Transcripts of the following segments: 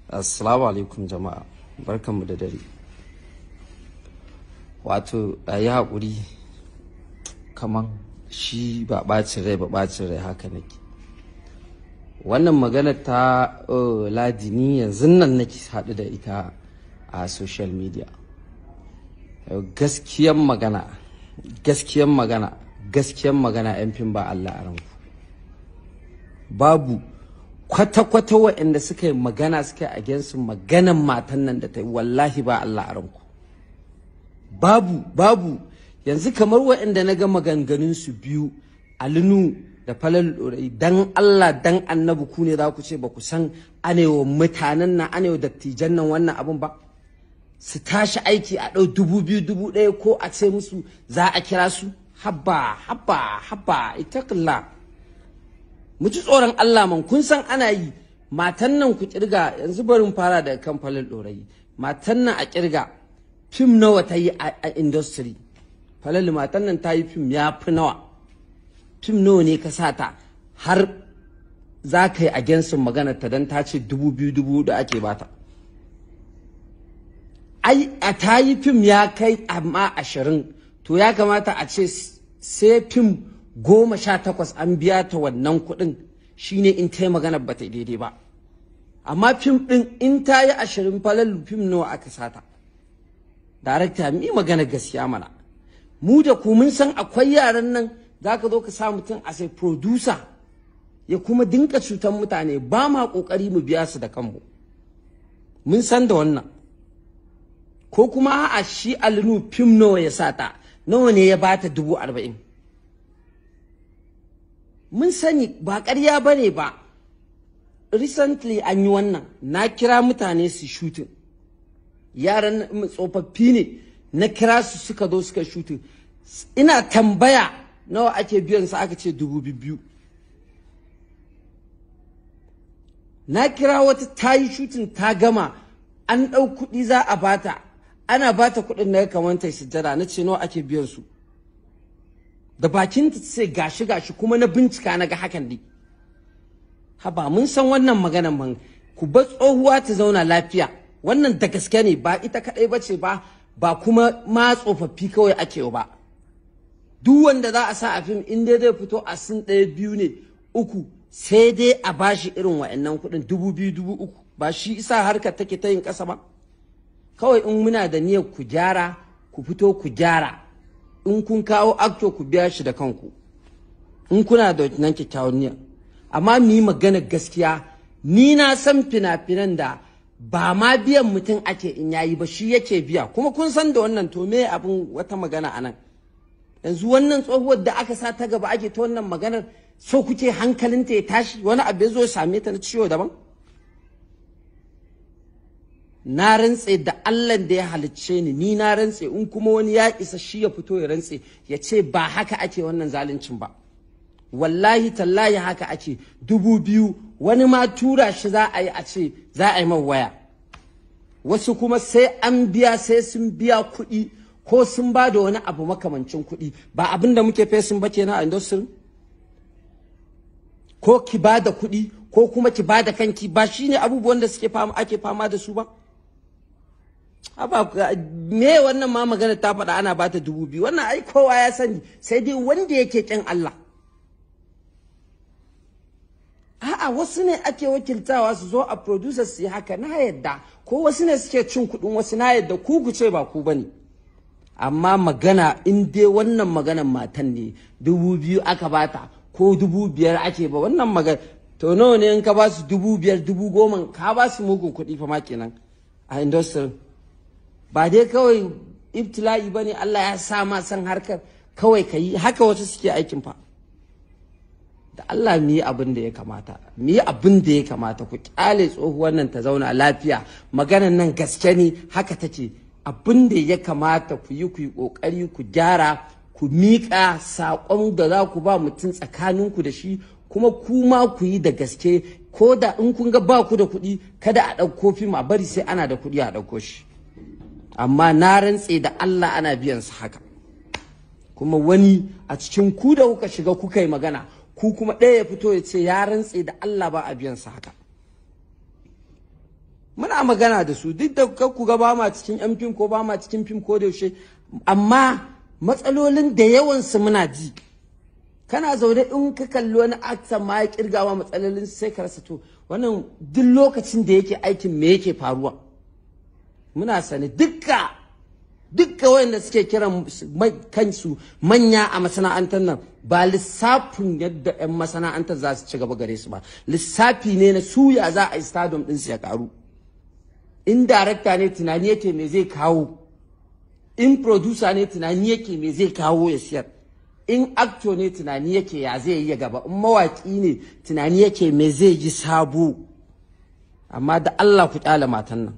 Assalamu alaikum jama'a, barkanmu da dare. Wato a yi haƙuri, kaman shi ba ɓacin rai haka nake. Wannan magana ta Ladi ni yanzu nan nake haɗu da ita a social media. Gaskiyan magana yan fim ba Allah a ranku. Babu kwata-kwata waɗanda suka yi magana suka yi against maganan matan nan da ta yi, wallahi ba Allah a ranku. Babu yanzu kamar waɗanda na ga maganganun su biyu, Alinu da Falalu Dorayi, dan Allah dan Annabi ku ne za ku ce ba ku san anewa mutanen nan anewa dattijan nan wannan abun ba, su tashi aiki a ɗau 2000 1000 ko a ce musu za a kira su? Habba ittaqillah, mu ji tsoron Allah man. Kun san ana yi, matan nan ku kirga, yanzu barin fara daga kan Falalu Dorayi. Matan nan a kirga fim nawa ta yi a industry? Falalu, matan nan ta yi fim ya fi nawa? Fim nawa ne ka sa ta har za ka yi against maganar ta dan ta ce 2000 1000 ake bata? Ai a ta yi fim ya kai amma 20, to ya kamata a ce sai fim 18 an biya ta wannan kuɗin, shine in ta yi magana ba ta daidai ba. Amma fim ɗin in ta yi 20, Falalu fim nawa aka sata? Darakta, mi magana gaskiya mana. Mu da ku mun san akwai yaran nan, za ka zo ka sa mutum a sai producer ya kuma dinka cutar mutane, ba ma ƙoƙari mu biya su da kanmu. Mun san da wannan. Ko kuma a shi Alinu fim nawa ya sata, nawa ne ya bata 40,000? Mun sani ba ƙarya bane ba. Recently an yi wannan, na kira mutane su shooting, yaran tsofaffi ne na kira su suka zo suka shooting. Ina tambaya nawa ake biyan su, aka ce 2000. Na kira wata ta yi shooting ta gama, an ɗau kuɗi za a bata, ana bata kuɗin na kamar ta sujjada, na ce nawa ake biyan su? Da bakin ta ce gashi kuma na bincika na ga hakan ne. Haba, mun san wannan maganan man, ku bar tsohuwa ta zauna lafiya. Wannan da gaske ne, ba ita kadai bace ba kuma ma tsofaffi kawai ake ba. Duk wanda za a sa a fim in dai zai fito a sin 1 2 ne 3, sai dai a bashi irin wa'annan kuɗin 2000 3000. Ba shi isa harkar take ta yin ƙasa ba. Kawai in muna da niyyar ku gyara, ku fito ku gyara. In kun kawo actor ku biya shi da kanku, in kuna da nan kyakkyawan niyya. Amma mu yi magana gaskiya, ni na san fina-finan da ba ma biyan mutum ake in yayi ba, shi yake biya, kuma kun san da wannan. To me abin wata magana anan? Yanzu wannan tsohuwar da aka sa ta gaba ake ta wannan maganar, so kuke hankalinta ya tashi, wani abu ya zo ya same ta na ciwo daban? Na rantse da Allah da ya halicce ni na rantse, in kuma wani ya isa shi ya fito ya rantse ya ce ba haka ake wannan zaluncin ba. Wallahi tallahi haka ake. 2000, wani ma tura shi za a yi a ce za a yi man waya. Wasu kuma sai an biya, sai sun biya kuɗi ko sun ba da wani abu makamancin kuɗi. Ba abin da muke fesin ba kenan a industry? Ko ki ba da kuɗi ko kuma ki ba da kanki, ba shine abubuwan da ake fama da su ba? Haba, me wannan ma magana ta faɗa ana bata 2000, wannan ai kowa ya sani, sai dai wanda yake kin Allah. A'a, wasu ne ake wakiltawa su zo a producers su yi haka, na yadda. Ko wasu ne suke cin kuɗin wasu, na yadda. Ku ce ba ku bane. Amma magana in dai wannan maganan matan ne 2000 aka bata ko 5000 ake ba, wannan magana to nawa ne in ka ba su 5000 10,000, ka ba su mugun kuɗi fa ma kenan a industry. Ba dai kawai ibtila'i bane, Allah ya sa ma san harkar kawai ka yi haka. Wasu suke aikin fa. Da Allah mu yi abin da ya kamata, ku kyale tsohuwar nan ta zauna lafiya. Maganar nan gaske ne, haka take. Abin da ya kamata ku yi kokari ku gyara, ku miƙa saƙon da za ku ba mutum tsakaninku da shi, kuma kuma ku yi da gaske. Ko da in kun ga ba ku da kuɗi, kada a ɗauko fim a bari sai ana da kuɗi a ɗauko shi. Amma na rantse da Allah ana biyan su haka. Kuma wani a cikin ku da kuka shiga kuka yi magana, ku kuma ɗaya ya fito ya ce ya rantse da Allah ba a biyan sa haka. muna magana da su duk da ku ga ba ma cikin yan fim ko ba ma cikin fim ko da yaushe, amma matsalolin da yawansu muna ji. Kana zaune in ka kalli wani actor ma ya kirgawa matsalolin sai ka rasa to wannan duk lokacin da yake aikin me yake faruwa. Muna sani dukka wayanda suke kiran kansu manya a masana'antar nan ba lissafin yadda 'yan masana'antar za su ci gaba gare su ba, lissafi ne na suya za a yi stadium din su ya karu. In director ne tunani yake me zai kawo, in producer ne tunani yake me zai kawo ya siyar, in actor ne tunani yake ya zai yi gaba, in mawaki ne tunani yake me zai yi sabo. Amma da Allah ku kyale matan nan,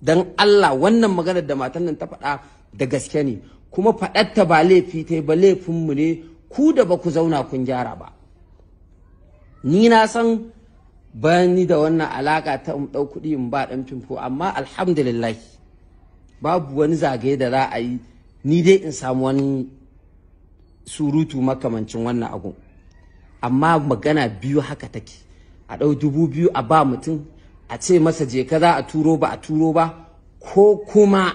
dan Allah wannan maganar da matan nan ta faɗa da gaske ne, kuma faɗarta ba laifi ta ba, laifinmu ne ku da ba ku zauna kun gyara ba. Ni na san bani da wannan alaka ta in ɗau kuɗi in ba ɗan fim ko, amma alhamdulillah babu wani zagaye da za a yi ni dai in samu wani surutu makamancin wannan abu. Amma magana biyu haka take, a ɗau 2000 a ba mutum a ce masa je ka za a turo ba a turo ba, ko kuma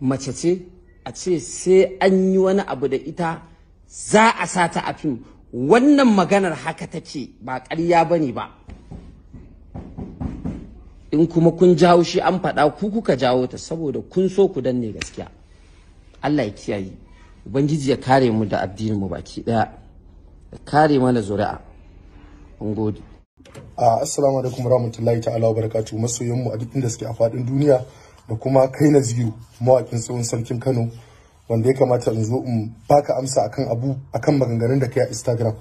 mace ce a ce sai an yi wani abu da ita za a sa ta a fim. Wannan maganar haka take, ba ƙarya bane ba. In kuma kun jawo shi an faɗa ku kuka jawo ta saboda kun so ku danne gaskiya. Allah ya kiyaye, Ubangiji ya kare mu da addinin mu baki ɗaya, ya kare mana zuri'a. Mun gode. Assalamu alaikum warahmatullahi ta'ala wabarakatuh. Masoyan mu a duk inda suke a faɗin duniya, da kuma kai Naziru mawakin tsohon sarkin Kano, wanda ya kamata in zo in baka amsa akan maganganun da kai a Instagram.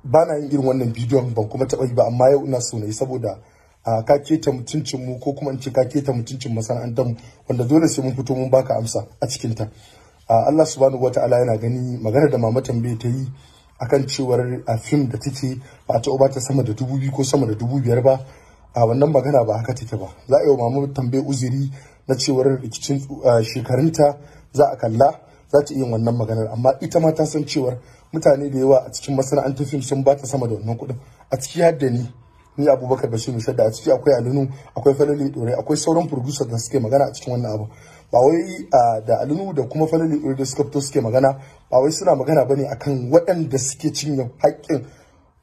Ba na yin irin wannan bidiyon, ban kuma taɓa yi ba, amma yau ina so na yi saboda ka keta mutuncin mu, ko kuma in ce ka keta mutuncin masana'antar mu, wanda dole sai mun fito mun baka amsa a cikin ta. Allah subhanahu wataala yana gani magana da Mama Tambaye ta yi akan cewar a fim da take ba ta ba ta sama da 2000 ko sama da 5000 ba. Wannan magana ba haka take ba. Za a yi wa Mama Tambaye uzuri na cewar rikicin shekarunta za a kalla, za ta iya yin wannan maganar, amma ita ma ta san cewar mutane da yawa a cikin masana'antar fim sun ba ta sama da wannan kuɗin, a ciki har da ni Abubakar Bashir Mushadda, a ciki akwai Alinu, akwai Falali Dore, akwai sauran producer da suke magana a cikin wannan abu. Ba wai da Alinu da kuma Falali Dore da suka fito suke magana, ba wai suna magana bane akan waɗanda suke cinye haƙƙin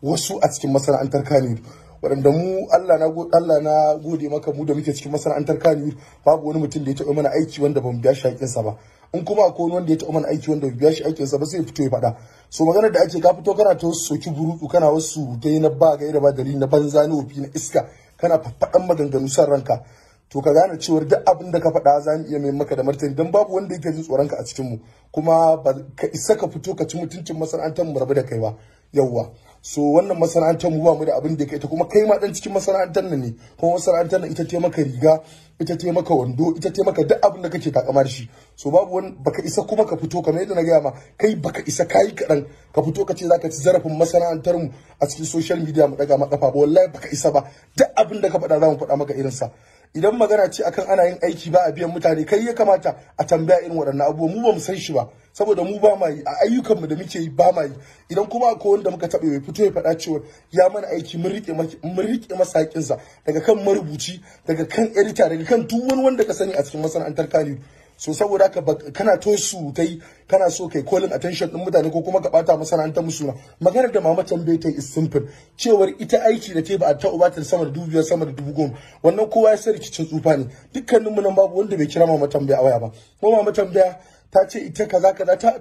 wasu a cikin masana'antar Kannywood, waɗanda mu Allah na gode maka, mu da muke cikin masana'antar Kannywood babu wani mutum da ya taɓa mana aiki wanda ban biya shi haƙƙinsa ba. In kuma akwai wanda ya taɓa mana aiki wanda bai biya shi haƙƙinsa ba sai ya fito ya faɗa. So maganar da ake, ka fito kana ta wasu soki burutu, kana wasu ta yi na ba gaira ba dalili, na banza, na wofi, na iska, kana faɗan maganganu san ranka, to ka gane cewar duk abin da ka faɗa za mu iya mai maka da martani, don babu wanda yake jin tsoron ka a cikin mu, kuma ba ka isa ka fito ka ci mutuncin masana'antar mu rabu da kai ba. Yawwa, so wannan masana'antar mu ba mu da abin da kai ta, kuma kai ma dan cikin masana'antar nan ne, kuma masana'antar nan ita ce maka riga, ita ce maka wando, ita ce maka duk abin da kake takama da shi. So babu wani, baka isa kuma ka fito kamar yadda na gaya ma, kai baka isa kayi kaɗan ka fito ka ce zaka ci zarafin masana'antar mu a cikin social media mu daga maka kafa ba. Wallahi baka isa ba, duk abin da ka faɗa za mu faɗa maka irin sa. Idan magana ce akan ana yin aiki ba a biyan mutane, kai ya kamata a tambaya irin waɗannan abubuwa. Mu ba mu san shi ba, saboda mu ba ma yi a ayyukan mu da muke yi, ba ma yi. Idan kuma akwai wanda muka taɓa ya fito ya faɗa cewa ya mana aiki, mun rike masa haƙinsa, daga kan marubuci, daga kan editor, daga kan duk wani wanda ka sani a cikin masana'antar Kannywood. So saboda haka kana to su kai, kana so kai calling attention din mutane, ko kuma ka bata masana'antar musu suna. Maganar da Mama Tambaye ta is simple, cewar ita aiki da ta ba ta ubata sama da 2000 sama da 10,000, wannan kowa ya san rikicin tsufa ne. Dukkanin mu nan babu wanda bai kira Mama Tambaye a waya ba, kuma Mama Tambaye ta ce ita kaza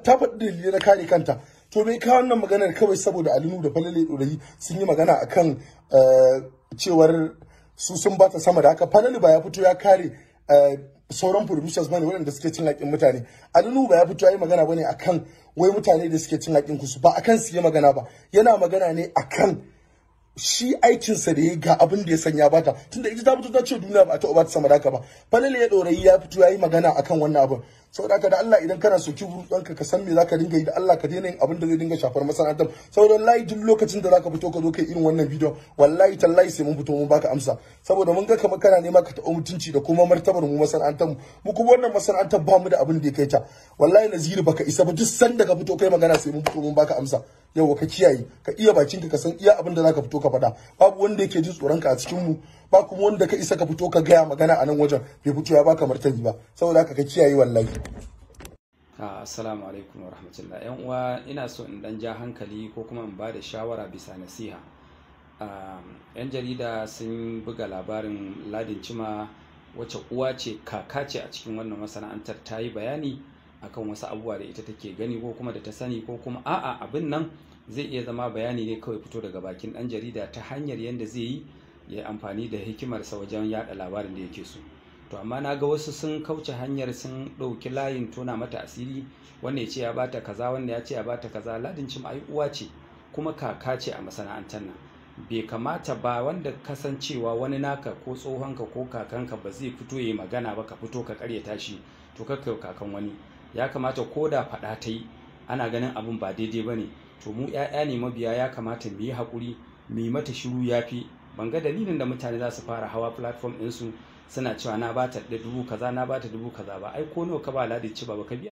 ta faɗi dalilai na kare kanta. To me ka wannan maganar kawai saboda Alinu da Falale Dorayi sun yi magana akan cewar su sun bata sama da haka. Falale ba ya fito ya kare sauran producers bane waɗanda suke cin haƙin mutane. Alinu ba ya fito yayi magana bane akan wai mutane da suke cin haƙin ku, su ba akan su yi magana ba, yana magana ne akan shi aikinsa da ya ga abin da ya sanya bata, tunda ita ta fito ta ce duniya ba ta bata sama da haka ba. Falale ya Dorayi ya fito yayi magana akan wannan abin. saboda haka da Allah idan kana soki ɗanka ka san me zaka dinga yi, da Allah ka daina yin abin da zai dinga shafar masana'antar, saboda wallahi duk lokacin da zaka fito ka zo kai irin wannan bidiyon wallahi tallahi sai mun fito mun baka amsa, saboda mun ga kamar kana nema ka taɓa mutunci da kuma martabar mu masana'antar mu kuma wannan masana'antar ba mu da abin da ya kai ta. Wallahi Naziru baka isa ba, duk sanda ka fito kai magana sai mun fito mun baka amsa. Yau ka kiyaye, ka iya bakinka ka san iya abin da zaka fito ka faɗa, babu wanda yake jin tsoron ka a cikin mu, ba kuma wanda ka isa ka fito ka gaya magana a nan wajen bai fito ya baka martani ba, saboda haka ka kiyaye wallahi. Assalamu alaikum wa rahmatullah. Yan uwa, ina so in dan ja hankali ko kuma in ba da shawara bisa nasiha. Yan jarida sun buga labarin Ladin Cima wacce uwa ce kaka ce a cikin wannan masana'antar, ta yi bayani akan wasu abubuwa da ita take gani ko kuma da ta sani, ko kuma a'a abin nan zai iya zama bayani ne kawai fito daga bakin dan jarida ta hanyar yadda zai yi ya amfani da hikimarsa wajen yada labarin da yake so. To amma na ga wasu sun kauce hanyar, sun ɗauki layin tona mata asiri, wanda ya ce ya bata kaza, wanda ya ce ya bata kaza. Ladin Cima ai uwa ce kuma kaka ce a masana'antar nan. Bai kamata ba wanda kasancewa wani naka ko tsohonka ko kakanka ba zai fito ya magana ba ka fito ka karyata shi, to kakka kakan wani. Ya kamata ko da faɗa ta yi ana ganin abin ba daidai ba ne, to mu 'ya'ya ne mabiya, ya kamata mu yi haƙuri, mu yi mata shiru ya fi. Ban ga dalilin da mutane za su fara hawa platform ɗinsu suna cewa na bata 1000 kaza, na bata 1000 kaza ba. Ai ko nawa ka ba Ladin Cima ba ka biya.